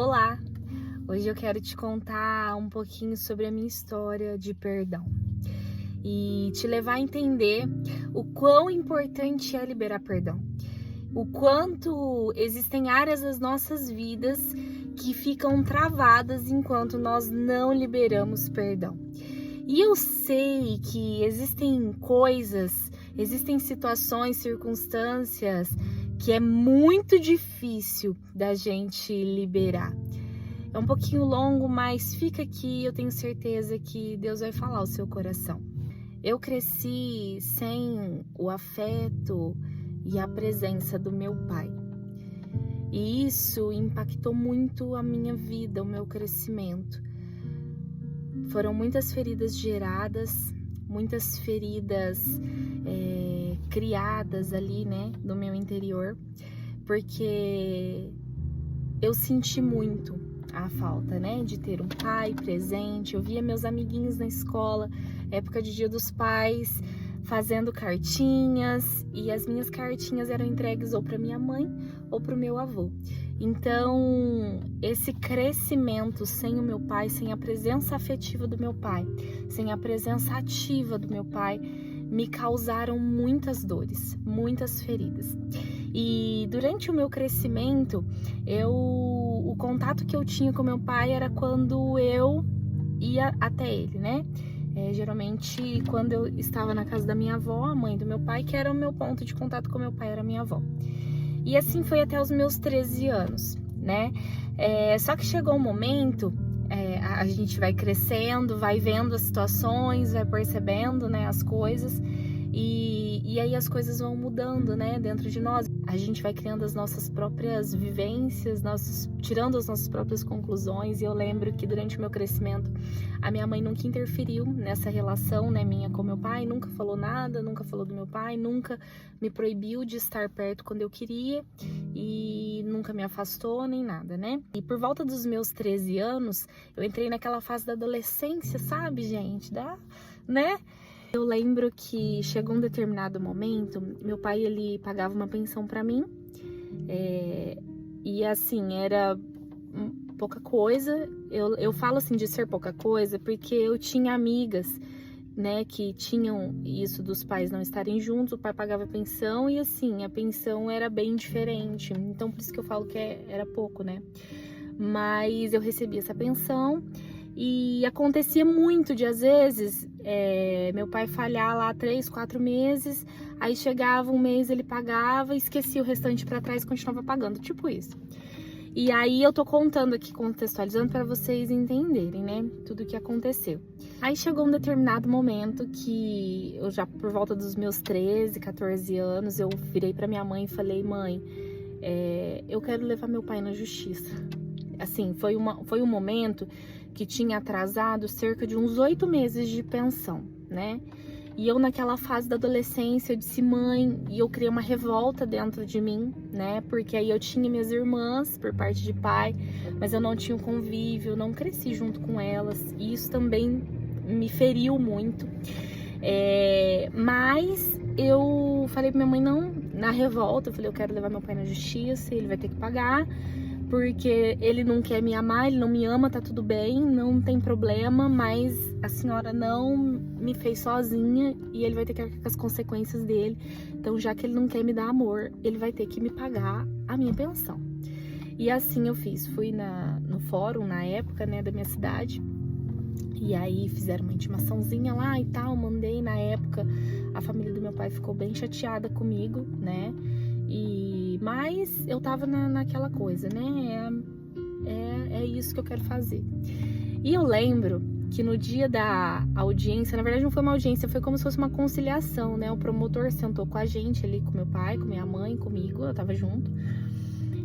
Olá! Hoje eu quero te contar um pouquinho sobre a minha história de perdão e te levar a entender o quão importante é liberar perdão. O quanto existem áreas das nossas vidas que ficam travadas enquanto nós não liberamos perdão. E eu sei que existem coisas, existem situações, circunstâncias que é muito difícil da gente liberar. É um pouquinho longo, mas fica aqui, eu tenho certeza que Deus vai falar ao seu coração. Eu cresci sem o afeto e a presença do meu pai. E isso impactou muito a minha vida, o meu crescimento. Foram muitas feridas geradas, muitas feridas criadas ali, né, no meu interior, porque eu senti muito a falta, né, de ter um pai presente. Eu via meus amiguinhos na escola, época de Dia dos Pais, fazendo cartinhas, e as minhas cartinhas eram entregues ou para minha mãe ou para o meu avô. Então, esse crescimento sem o meu pai, sem a presença afetiva do meu pai, sem a presença ativa do meu pai, me causaram muitas dores, muitas feridas. E durante o meu crescimento, o contato que eu tinha com meu pai era quando eu ia até ele, né? Geralmente quando eu estava na casa da minha avó, a mãe do meu pai, que era o meu ponto de contato com meu pai, era a minha avó. E assim foi até os meus 13 anos, né? Só que chegou um momento, a gente vai crescendo, vai vendo as situações, vai percebendo, né, as coisas, e aí as coisas vão mudando, né, dentro de nós. A gente vai criando as nossas próprias vivências, tirando as nossas próprias conclusões. E eu lembro que durante o meu crescimento, a minha mãe nunca interferiu nessa relação, né, minha com meu pai, nunca falou nada, nunca falou do meu pai, nunca me proibiu de estar perto quando eu queria e nunca me afastou nem nada, né? E por volta dos meus 13 anos, eu entrei naquela fase da adolescência, sabe, gente? Né? Eu lembro que chegou um determinado momento, meu pai, ele pagava uma pensão pra mim, e assim, era pouca coisa. Eu falo assim de ser pouca coisa porque eu tinha amigas, né, que tinham isso dos pais não estarem juntos, o pai pagava pensão e assim, a pensão era bem diferente, então por isso que eu falo que era pouco, né? Mas eu recebia essa pensão e acontecia muito de, às vezes, meu pai falhar lá 3, 4 meses, aí chegava um mês, ele pagava, esquecia o restante pra trás e continuava pagando, tipo isso. E aí eu tô contando aqui, contextualizando para vocês entenderem, né, tudo o que aconteceu. Aí chegou um determinado momento que eu já, por volta dos meus 13, 14 anos, eu virei pra minha mãe e falei: mãe, eu quero levar meu pai na justiça. Assim, foi um momento que tinha atrasado cerca de uns 8 meses de pensão, né? E eu, naquela fase da adolescência, eu disse: mãe, e eu criei uma revolta dentro de mim, né? Porque aí eu tinha minhas irmãs por parte de pai, mas eu não tinha um convívio, eu não cresci junto com elas, e isso também me feriu muito. Mas eu falei pra minha mãe, não, na revolta, eu falei: eu quero levar meu pai na justiça, ele vai ter que pagar, porque ele não quer me amar, ele não me ama, tá tudo bem, não tem problema, mas a senhora não me fez sozinha e ele vai ter que arcar com as consequências dele. Então, já que ele não quer me dar amor, ele vai ter que me pagar a minha pensão. E assim eu fiz, fui no fórum, na época, né, da minha cidade, e aí fizeram uma intimaçãozinha lá e tal, mandei. Na época, a família do meu pai ficou bem chateada comigo, né? Mas eu tava naquela coisa, né? É isso que eu quero fazer. E eu lembro que no dia da audiência, na verdade não foi uma audiência, foi como se fosse uma conciliação, né? O promotor sentou com a gente ali, com meu pai, com minha mãe, comigo, eu tava junto,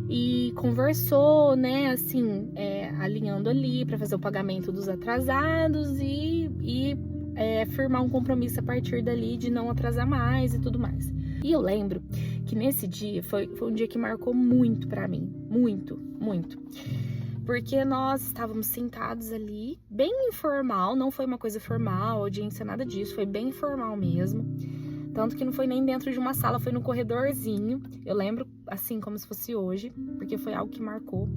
e conversou, né, assim, alinhando ali para fazer o pagamento dos atrasados e firmar um compromisso a partir dali de não atrasar mais e tudo mais. E eu lembro que nesse dia foi um dia que marcou muito pra mim, muito, muito. Porque nós estávamos sentados ali, bem informal, não foi uma coisa formal, audiência, nada disso, foi bem informal mesmo. Tanto que não foi nem dentro de uma sala, foi no corredorzinho. Eu lembro, assim, como se fosse hoje, porque foi algo que marcou.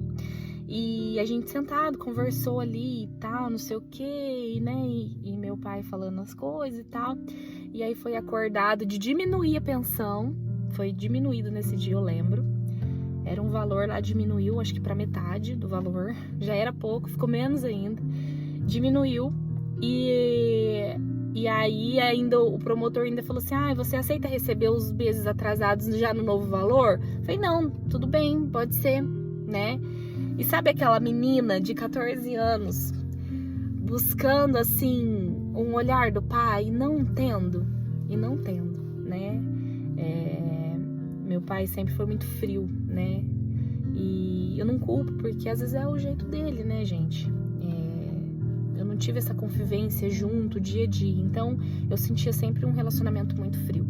E a gente sentado, conversou ali e tal, não sei o que, né? E meu pai falando as coisas e tal. E aí foi acordado de diminuir a pensão. Foi diminuído nesse dia, eu lembro. Era um valor lá, diminuiu, acho que pra metade do valor. Já era pouco, ficou menos ainda. Diminuiu. E aí ainda o promotor ainda falou assim: você aceita receber os meses atrasados já no novo valor? Eu falei, não, tudo bem, pode ser, né? E sabe aquela menina de 14 anos buscando assim um olhar do pai e não tendo, né? Meu pai sempre foi muito frio, né? E eu não culpo, porque às vezes é o jeito dele, né, gente? Eu não tive essa convivência junto, dia a dia. Então, eu sentia sempre um relacionamento muito frio.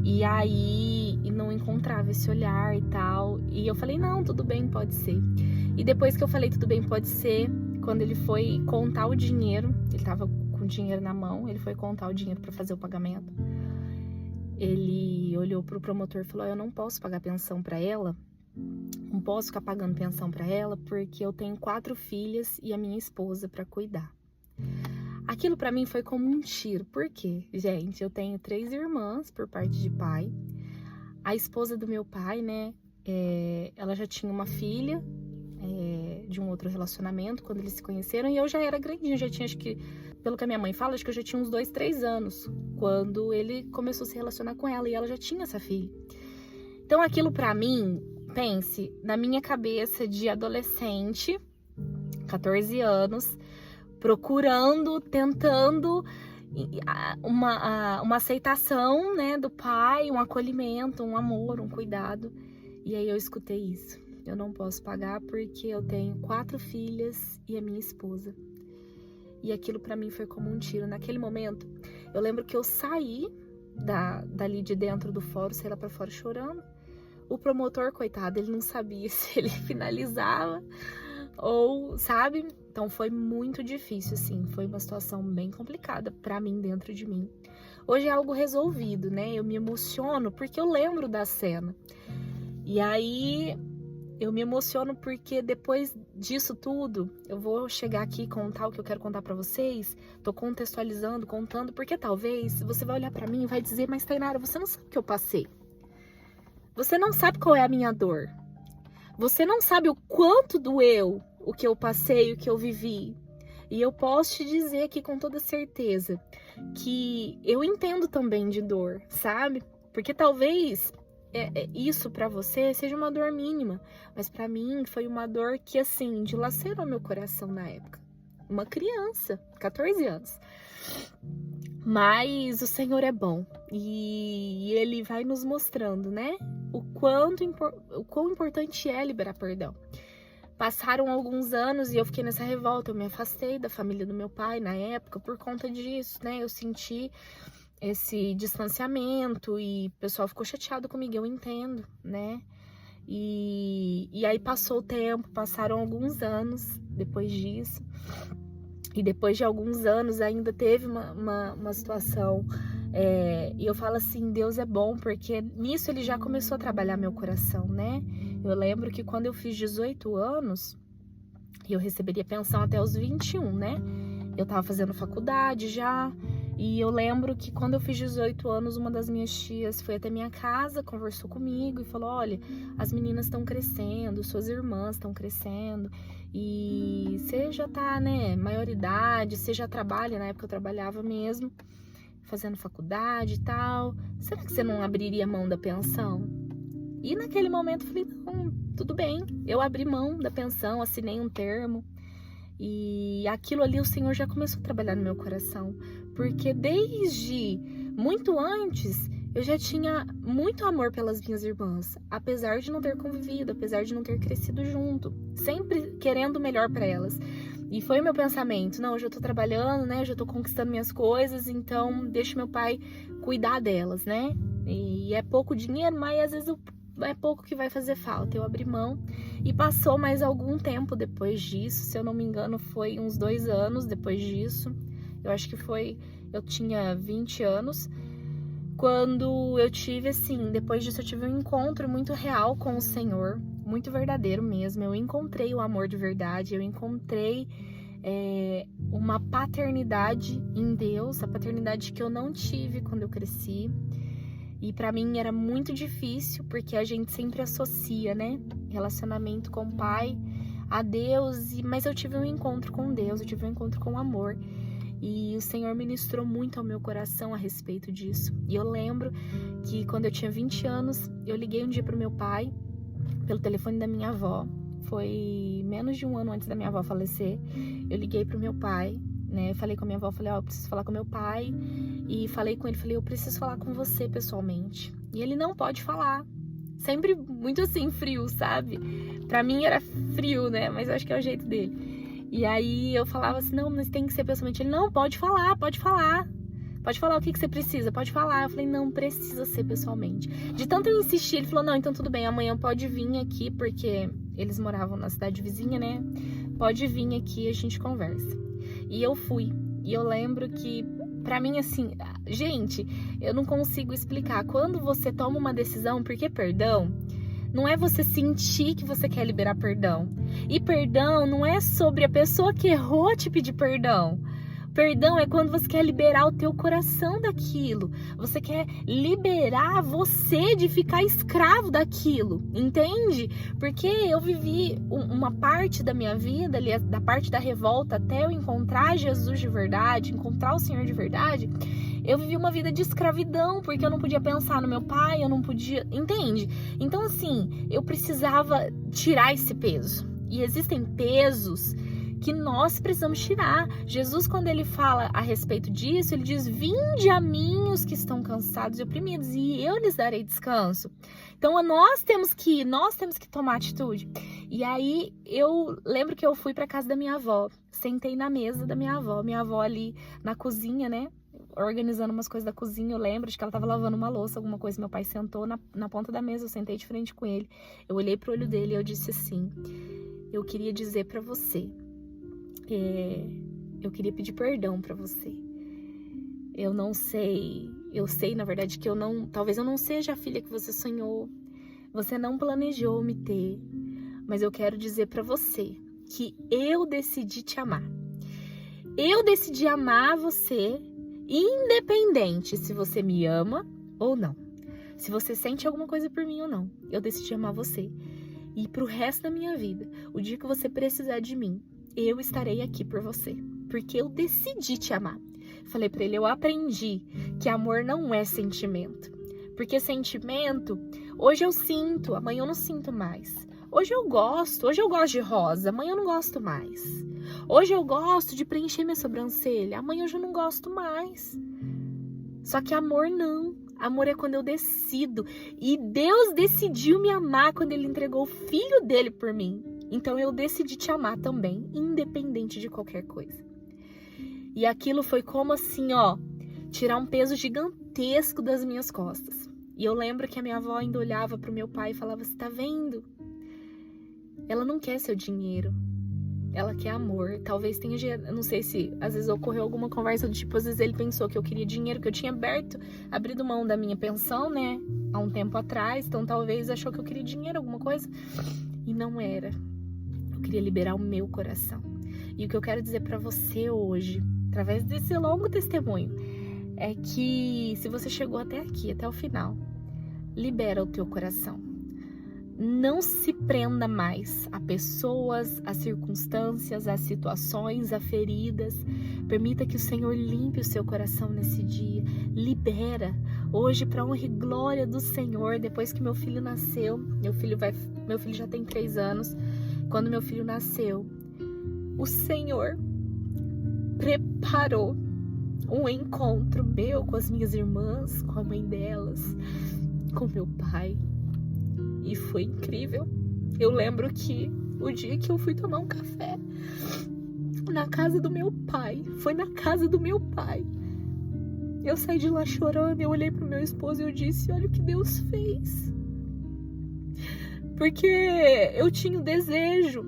E aí, não encontrava esse olhar e tal. E eu falei, não, tudo bem, pode ser. E depois que eu falei, tudo bem, pode ser, quando ele foi contar o dinheiro, ele tava com o dinheiro na mão, ele foi contar o dinheiro para fazer o pagamento. Ele olhou pro promotor e falou, eu não posso pagar pensão para ela, não posso ficar pagando pensão para ela, porque eu tenho 4 filhas e a minha esposa para cuidar. Aquilo para mim foi como um tiro. Por quê? Gente, eu tenho 3 irmãs por parte de pai. A esposa do meu pai, né, ela já tinha uma filha de um outro relacionamento quando eles se conheceram, e eu já era grandinha, já tinha, acho que, pelo que a minha mãe fala, acho que eu já tinha uns 2, 3 anos quando ele começou a se relacionar com ela, e ela já tinha essa filha. Então aquilo para mim, pense, na minha cabeça de adolescente, 14 anos, procurando, tentando uma aceitação, né, do pai, um acolhimento, um amor, um cuidado. E aí eu escutei isso. Eu não posso pagar porque eu tenho 4 filhas e a minha esposa. E aquilo pra mim foi como um tiro. Naquele momento, eu lembro que eu saí dali de dentro do fórum, saí lá pra fora chorando. O promotor, coitado, ele não sabia se ele finalizava ou, sabe? Então foi muito difícil, assim. Foi uma situação bem complicada pra mim, dentro de mim. Hoje é algo resolvido, né? Eu me emociono porque eu lembro da cena. E aí eu me emociono porque depois disso tudo, eu vou chegar aqui e contar o que eu quero contar pra vocês. Tô contextualizando, contando, porque talvez você vai olhar pra mim e vai dizer, mas Tainara, você não sabe o que eu passei. Você não sabe qual é a minha dor. Você não sabe o quanto doeu o que eu passei, o que eu vivi. E eu posso te dizer aqui com toda certeza que eu entendo também de dor, sabe? Porque talvez isso pra você seja uma dor mínima, mas pra mim foi uma dor que, assim, dilacerou meu coração na época. Uma criança, 14 anos. Mas o Senhor é bom e Ele vai nos mostrando, né? O quão importante é liberar perdão. Passaram alguns anos e eu fiquei nessa revolta. Eu me afastei da família do meu pai na época por conta disso, né? Eu senti esse distanciamento e o pessoal ficou chateado comigo, eu entendo, né? E aí passou o tempo, passaram alguns anos depois disso. E depois de alguns anos ainda teve uma situação, e eu falo assim, Deus é bom, porque nisso Ele já começou a trabalhar meu coração, né? Eu lembro que quando eu fiz 18 anos, eu receberia pensão até os 21, né? Eu tava fazendo faculdade já, e eu lembro que quando eu fiz 18 anos, uma das minhas tias foi até minha casa, conversou comigo e falou, olha, as meninas estão crescendo, suas irmãs estão crescendo, e você já tá, né, maioridade, você já trabalha, na época eu trabalhava mesmo, fazendo faculdade e tal, será que você não abriria mão da pensão? E naquele momento eu falei, não, tudo bem, eu abri mão da pensão, assinei um termo, e aquilo ali o Senhor já começou a trabalhar no meu coração, porque desde muito antes eu já tinha muito amor pelas minhas irmãs, apesar de não ter convivido, apesar de não ter crescido junto, sempre querendo o melhor para elas. E foi o meu pensamento, não, eu já tô trabalhando, né, eu já tô conquistando minhas coisas, então deixa meu pai cuidar delas, né? E é pouco dinheiro, mas às vezes é pouco que vai fazer falta. Eu abri mão e passou mais algum tempo depois disso, se eu não me engano foi uns 2 anos depois disso, eu acho que foi, eu tinha 20 anos, quando eu tive, assim, depois disso eu tive um encontro muito real com o Senhor. muito verdadeiro mesmo. Eu encontrei o amor de verdade, eu encontrei uma paternidade em Deus, a paternidade que eu não tive quando eu cresci. E pra mim era muito difícil, porque a gente sempre associa, né, relacionamento com o pai a Deus, mas eu tive um encontro com Deus, eu tive um encontro com o amor. E o Senhor ministrou muito ao meu coração a respeito disso. E eu lembro que quando eu tinha 20 anos, eu liguei um dia pro meu pai, pelo telefone da minha avó. Foi menos de um ano antes da minha avó falecer. Eu liguei pro meu pai, né? Eu falei com a minha avó, falei, eu preciso falar com meu pai. E falei com ele, falei, eu preciso falar com você pessoalmente. E ele não pode falar. Sempre muito assim, frio, sabe? Pra mim era frio, né? Mas eu acho que é o jeito dele. E aí eu falava assim, não, mas tem que ser pessoalmente. Ele, não, pode falar, pode falar. Pode falar o que você precisa, pode falar. Eu falei, não, precisa ser pessoalmente. De tanto eu insistir, ele falou, não, então tudo bem, amanhã pode vir aqui, porque eles moravam na cidade vizinha, né? Pode vir aqui e a gente conversa. E eu fui. E eu lembro que, pra mim, assim, gente, eu não consigo explicar. Quando você toma uma decisão, porque perdão, não é você sentir que você quer liberar perdão. E perdão não é sobre a pessoa que errou te pedir perdão. Perdão é quando você quer liberar o teu coração daquilo. Você quer liberar você de ficar escravo daquilo, entende? Porque eu vivi uma parte da minha vida, ali, da parte da revolta, até eu encontrar Jesus de verdade, encontrar o Senhor de verdade, eu vivi uma vida de escravidão, porque eu não podia pensar no meu pai, eu não podia, entende? Então assim, eu precisava tirar esse peso. E existem pesos que nós precisamos tirar. Jesus, quando ele fala a respeito disso, ele diz, vinde a mim os que estão cansados e oprimidos, e eu lhes darei descanso. Então, nós temos que tomar atitude. E aí, eu lembro que eu fui para casa da minha avó, sentei na mesa da minha avó ali na cozinha, né, organizando umas coisas da cozinha. Eu lembro de que ela tava lavando uma louça, alguma coisa, meu pai sentou na ponta da mesa, eu sentei de frente com ele, eu olhei pro olho dele e eu disse assim, eu queria dizer para você, eu queria pedir perdão pra você. Eu não sei, eu sei na verdade que talvez eu não seja a filha que você sonhou, você não planejou me ter, mas eu quero dizer pra você que eu decidi te amar. Eu decidi amar você, independente se você me ama ou não, se você sente alguma coisa por mim ou não. Eu decidi amar você. E pro resto da minha vida, o dia que você precisar de mim, eu estarei aqui por você, porque eu decidi te amar. Falei pra ele, eu aprendi que amor não é sentimento, porque sentimento, hoje eu sinto, amanhã eu não sinto mais. Hoje eu gosto de rosa, amanhã eu não gosto mais. Hoje eu gosto de preencher minha sobrancelha, amanhã eu já não gosto mais. Só que amor não. Amor é quando eu decido. E Deus decidiu me amar quando Ele entregou o Filho dele por mim. Então eu decidi te amar também, independente de qualquer coisa. E aquilo foi como assim, ó, tirar um peso gigantesco das minhas costas. E eu lembro que a minha avó ainda olhava pro meu pai e falava, você tá vendo? Ela não quer seu dinheiro. Ela quer amor. Talvez tenha, eu não sei se às vezes ocorreu alguma conversa do tipo, às vezes ele pensou que eu queria dinheiro, que eu tinha abrido mão da minha pensão, né, há um tempo atrás, então talvez achou que eu queria dinheiro, alguma coisa, e não era. Eu queria liberar o meu coração. E o que eu quero dizer pra você hoje, através desse longo testemunho, é que se você chegou até aqui, até o final, libera o teu coração. Não se prenda mais a pessoas, a circunstâncias, a situações, a feridas. Permita que o Senhor limpe o seu coração nesse dia. Libera. Hoje, para honra e glória do Senhor, depois que meu filho nasceu, meu filho já tem 3 anos. Quando meu filho nasceu, o Senhor preparou um encontro meu com as minhas irmãs, com a mãe delas, com meu pai. E foi incrível. Eu lembro que o dia que eu fui tomar um café na casa do meu pai, foi na casa do meu pai. Eu saí de lá chorando, eu olhei pro meu esposo e eu disse, olha o que Deus fez. Porque eu tinha o desejo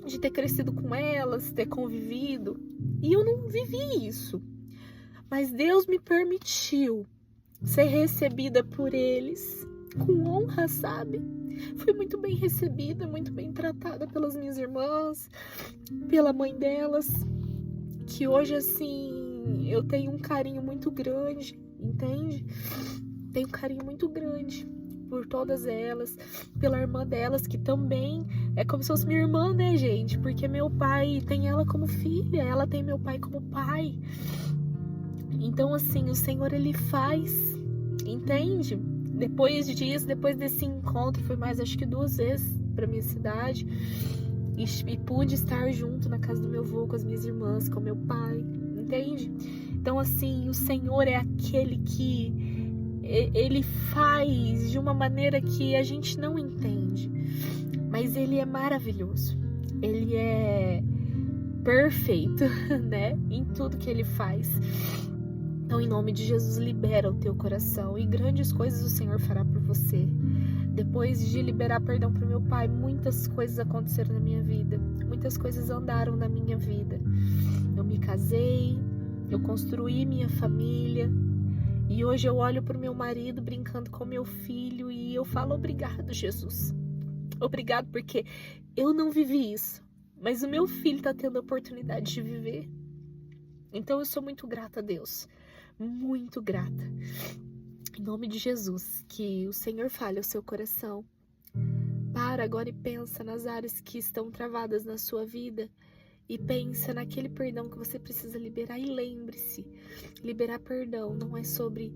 de ter crescido com elas, ter convivido, e eu não vivi isso. Mas Deus me permitiu ser recebida por eles com honra, sabe? Fui muito bem recebida, muito bem tratada pelas minhas irmãs, pela mãe delas, que hoje, assim, eu tenho um carinho muito grande, entende? Tenho um carinho muito grande por todas elas, pela irmã delas, que também é como se fosse minha irmã, né, gente? Porque meu pai tem ela como filha, ela tem meu pai como pai. Então, assim, o Senhor, Ele faz, entende? Depois disso, depois desse encontro, fui mais, acho que 2 vezes pra minha cidade e pude estar junto na casa do meu avô, com as minhas irmãs, com meu pai, entende? Então, assim, o Senhor é aquele que Ele faz de uma maneira que a gente não entende, mas Ele é maravilhoso, Ele é perfeito, né? Em tudo que Ele faz. Então, em nome de Jesus, libera o teu coração e grandes coisas o Senhor fará por você. Depois de liberar perdão para o meu pai, muitas coisas aconteceram na minha vida, muitas coisas andaram na minha vida. Eu me casei, eu construí minha família e hoje eu olho para o meu marido brincando com meu filho e eu falo obrigado, Jesus. Obrigado porque eu não vivi isso, mas o meu filho está tendo a oportunidade de viver. Então eu sou muito grata a Deus. Muito grata. Em nome de Jesus, que o Senhor fale ao seu coração. Para agora e pensa nas áreas que estão travadas na sua vida e pensa naquele perdão que você precisa liberar. E lembre-se, liberar perdão não é sobre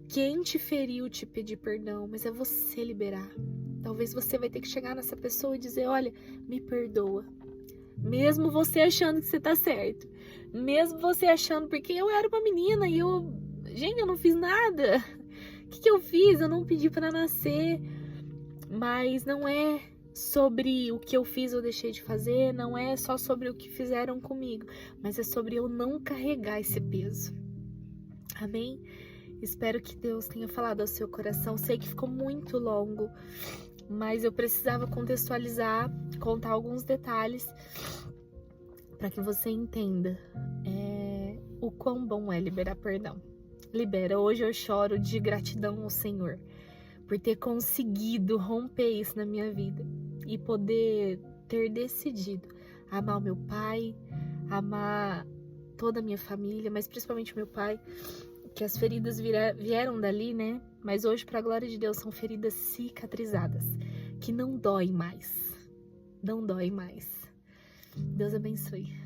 quem te feriu te pedir perdão, mas é você liberar. Talvez você vai ter que chegar nessa pessoa e dizer, olha, me perdoa. Mesmo você achando que você tá certo. Mesmo você achando, porque eu era uma menina e gente, eu não fiz nada. O que eu fiz? Eu não pedi pra nascer. Mas não é sobre o que eu fiz ou deixei de fazer, não é só sobre o que fizeram comigo, mas é sobre eu não carregar esse peso. Amém? Espero que Deus tenha falado ao seu coração. Sei que ficou muito longo, mas eu precisava contextualizar, contar alguns detalhes para que você entenda o quão bom é liberar perdão. Libera. Hoje eu choro de gratidão ao Senhor por ter conseguido romper isso na minha vida e poder ter decidido amar o meu pai, amar toda a minha família, mas principalmente o meu pai, que as feridas vieram dali, né? Mas hoje, para a glória de Deus, são feridas cicatrizadas, que não doem mais. Não dói mais. Deus abençoe.